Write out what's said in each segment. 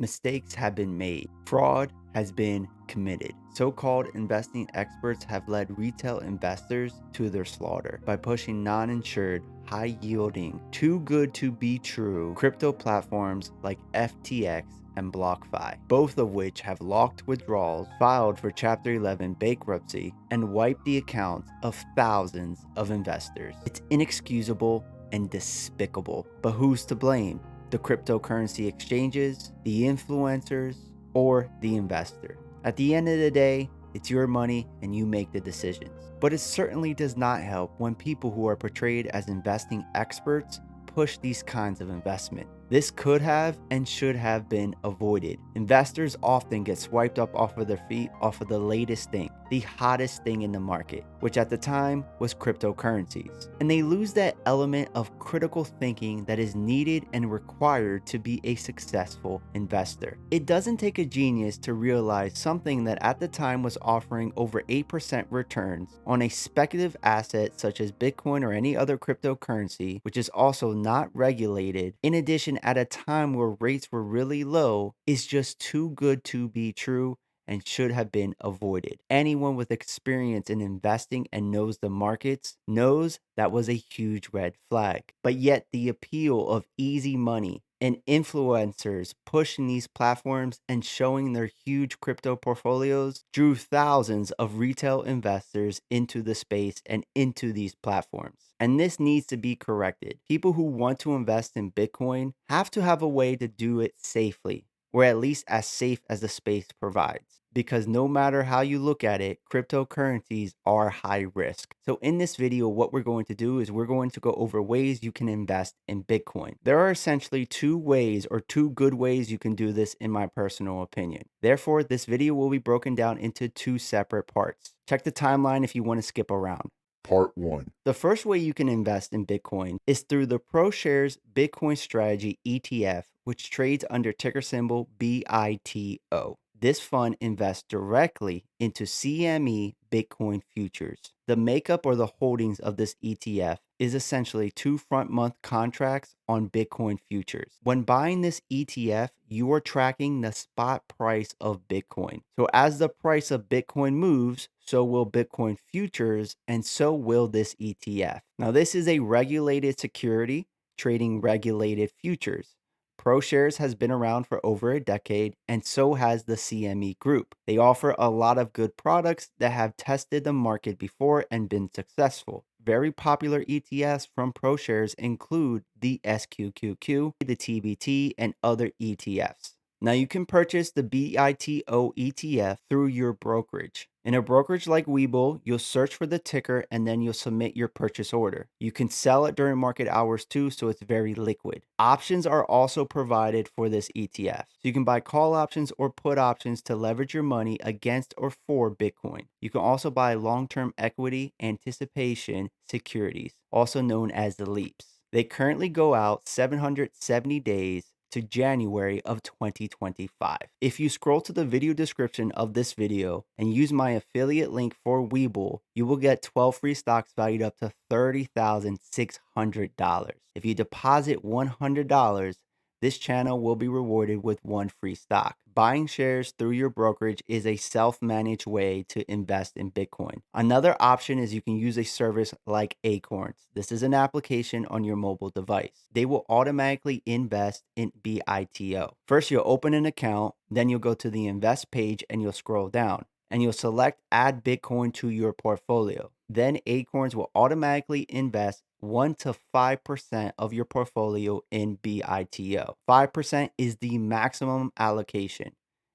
Mistakes have been made. Fraud has been committed. So-called investing experts have led retail investors to their slaughter by pushing non-insured, high-yielding, too good to be true crypto platforms like FTX and BlockFi, both of which have locked withdrawals, filed for Chapter 11 bankruptcy, and wiped the accounts of thousands of investors. It's inexcusable and despicable. But who's to blame? The cryptocurrency exchanges, the influencers, or the investor? At the end of the day, it's your money and you make the decisions. But it certainly does not help when people who are portrayed as investing experts push these kinds of investment. This could have and should have been avoided. Investors often get swiped up off of their feet off of the latest thing, the hottest thing in the market, which at the time was cryptocurrencies. And they lose that element of critical thinking that is needed and required to be a successful investor. It doesn't take a genius to realize something that at the time was offering over 8% returns on a speculative asset such as Bitcoin or any other cryptocurrency, which is also not regulated, in addition at a time where rates were really low, is just too good to be true and should have been avoided. Anyone with experience in investing and knows the markets knows that was a huge red flag. But yet the appeal of easy money and influencers pushing these platforms and showing their huge crypto portfolios drew thousands of retail investors into the space and into these platforms. And this needs to be corrected. People who want to invest in Bitcoin have to have a way to do it safely, or at least as safe as the space provides. Because no matter how you look at it, cryptocurrencies are high risk. So in this video, what we're going to do is we're going to go over ways you can invest in Bitcoin. There are essentially two ways or two good ways you can do this in my personal opinion. Therefore, this video will be broken down into two separate parts. Check the timeline if you want to skip around. Part 1. The first way you can invest in Bitcoin is through the ProShares Bitcoin Strategy ETF, which trades under ticker symbol BITO. This fund invests directly into CME Bitcoin futures. The makeup or the holdings of this ETF is essentially 2 front month contracts on Bitcoin futures. When buying this ETF, you are tracking the spot price of Bitcoin. So as the price of Bitcoin moves, so will Bitcoin futures, and so will this ETF. Now, this is a regulated security trading regulated futures. ProShares has been around for over a decade, and so has the CME Group. They offer a lot of good products that have tested the market before and been successful. Very popular ETFs from ProShares include the SQQQ, the TBT, and other ETFs. Now, you can purchase the BITO ETF through your brokerage. In a brokerage like Webull, you'll search for the ticker and then you'll submit your purchase order. You can sell it during market hours too, so it's very liquid. Options are also provided for this ETF. So you can buy call options or put options to leverage your money against or for Bitcoin. You can also buy long-term equity anticipation securities, also known as the LEAPs. They currently go out 770 days to January of 2025. If you scroll to the video description of this video and use my affiliate link for Webull, you will get 12 free stocks valued up to $30,600. If you deposit $100, this channel will be rewarded with 1 free stock. Buying shares through your brokerage is a self-managed way to invest in Bitcoin. Another option is you can use a service like Acorns. This is an application on your mobile device. They will automatically invest in BITO. First, you'll open an account, then you'll go to the invest page and you'll scroll down and you'll select add Bitcoin to your portfolio. Then Acorns will automatically invest 1 to 5% of your portfolio in BITO. 5% is the maximum allocation,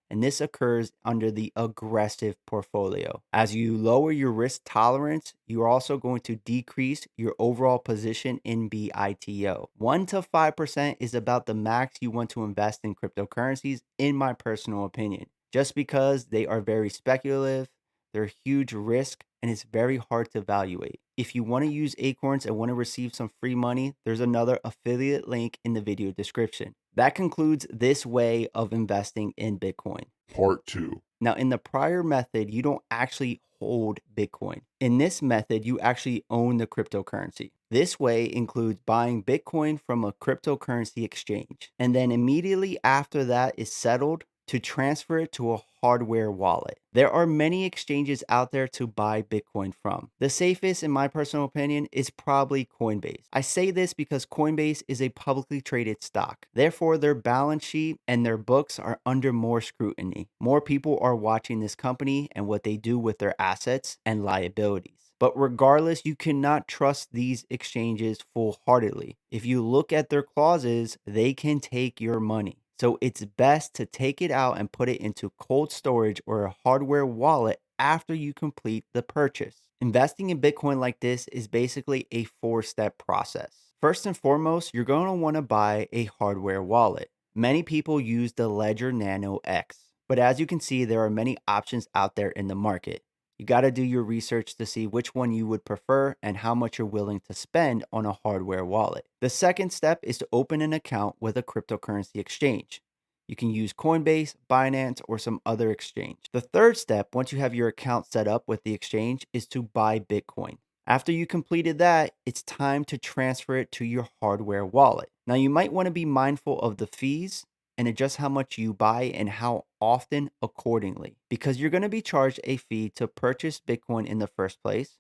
and this occurs under the aggressive portfolio. As you lower your risk tolerance, you're also going to decrease your overall position in BITO. 1 to 5% is about the max you want to invest in cryptocurrencies, in my personal opinion, just because they are very speculative, they're huge risk, and it's very hard to evaluate. If you want to use Acorns and want to receive some free money, there's another affiliate link in the video description. That concludes this way of investing in Bitcoin. Part 2. Now, in the prior method, you don't actually hold Bitcoin. In this method, you actually own the cryptocurrency. This way includes buying Bitcoin from a cryptocurrency exchange, and then immediately after that is settled, to transfer it to a hardware wallet. There are many exchanges out there to buy Bitcoin from. The safest, in my personal opinion, is probably Coinbase. I say this because Coinbase is a publicly traded stock. Therefore, their balance sheet and their books are under more scrutiny. More people are watching this company and what they do with their assets and liabilities. But regardless, you cannot trust these exchanges full heartedly. If you look at their clauses, they can take your money. So it's best to take it out and put it into cold storage or a hardware wallet after you complete the purchase. Investing in Bitcoin like this is basically a 4-step process. First and foremost, you're going to want to buy a hardware wallet. Many people use the Ledger Nano X, but as you can see, there are many options out there in the market. You got to do your research to see which one you would prefer and how much you're willing to spend on a hardware wallet. The second step is to open an account with a cryptocurrency exchange. You can use Coinbase, Binance, or some other exchange. The third step, once you have your account set up with the exchange, is to buy Bitcoin. After you completed that, it's time to transfer it to your hardware wallet. Now, you might want to be mindful of the fees and adjust how much you buy and how often accordingly, because you're going to be charged a fee to purchase Bitcoin in the first place.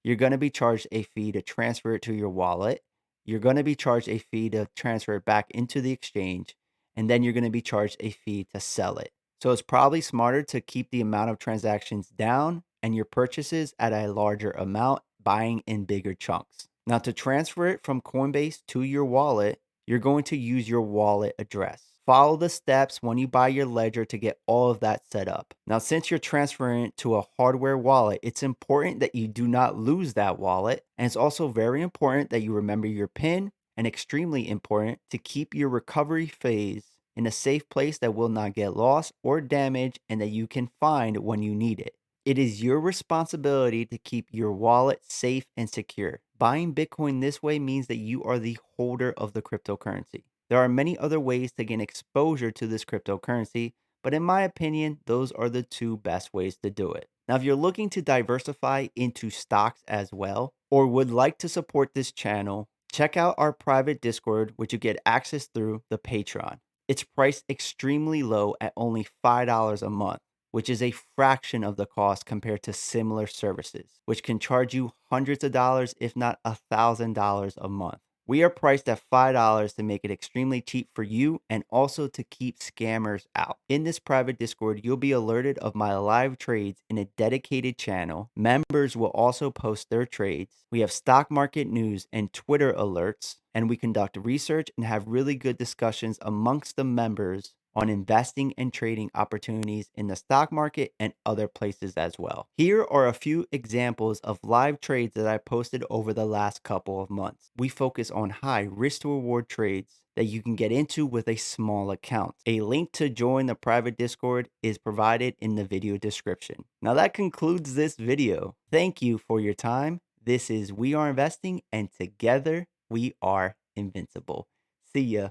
You're going to be charged a fee to transfer it to your wallet. You're going to be charged a fee to transfer it back into the exchange, and then you're going to be charged a fee to sell it. So it's probably smarter to keep the amount of transactions down and your purchases at a larger amount, buying in bigger chunks. Now, to transfer it from Coinbase to your wallet, you're going to use your wallet address. Follow the steps when you buy your ledger to get all of that set up. Now, since you're transferring it to a hardware wallet, it's important that you do not lose that wallet. And it's also very important that you remember your PIN, and extremely important to keep your recovery phase in a safe place that will not get lost or damaged and that you can find when you need it. It is your responsibility to keep your wallet safe and secure. Buying Bitcoin this way means that you are the holder of the cryptocurrency. There are many other ways to gain exposure to this cryptocurrency, but in my opinion, those are the two best ways to do it. Now, if you're looking to diversify into stocks as well, or would like to support this channel, check out our private Discord, which you get access through the Patreon. It's priced extremely low at only $5 a month, which is a fraction of the cost compared to similar services, which can charge you hundreds of dollars, if not $1,000 a month. We are priced at $5 to make it extremely cheap for you and also to keep scammers out. In this private Discord, you'll be alerted of my live trades in a dedicated channel. Members will also post their trades. We have stock market news and Twitter alerts, and we conduct research and have really good discussions amongst the members on investing and trading opportunities in the stock market and other places as well. Here are a few examples of live trades that I posted over the last couple of months. We focus on high risk to reward trades that you can get into with a small account. A link to join the private Discord is provided in the video description. Now that concludes this video. Thank you for your time. This is We Are Investing, and together we are invincible. See ya.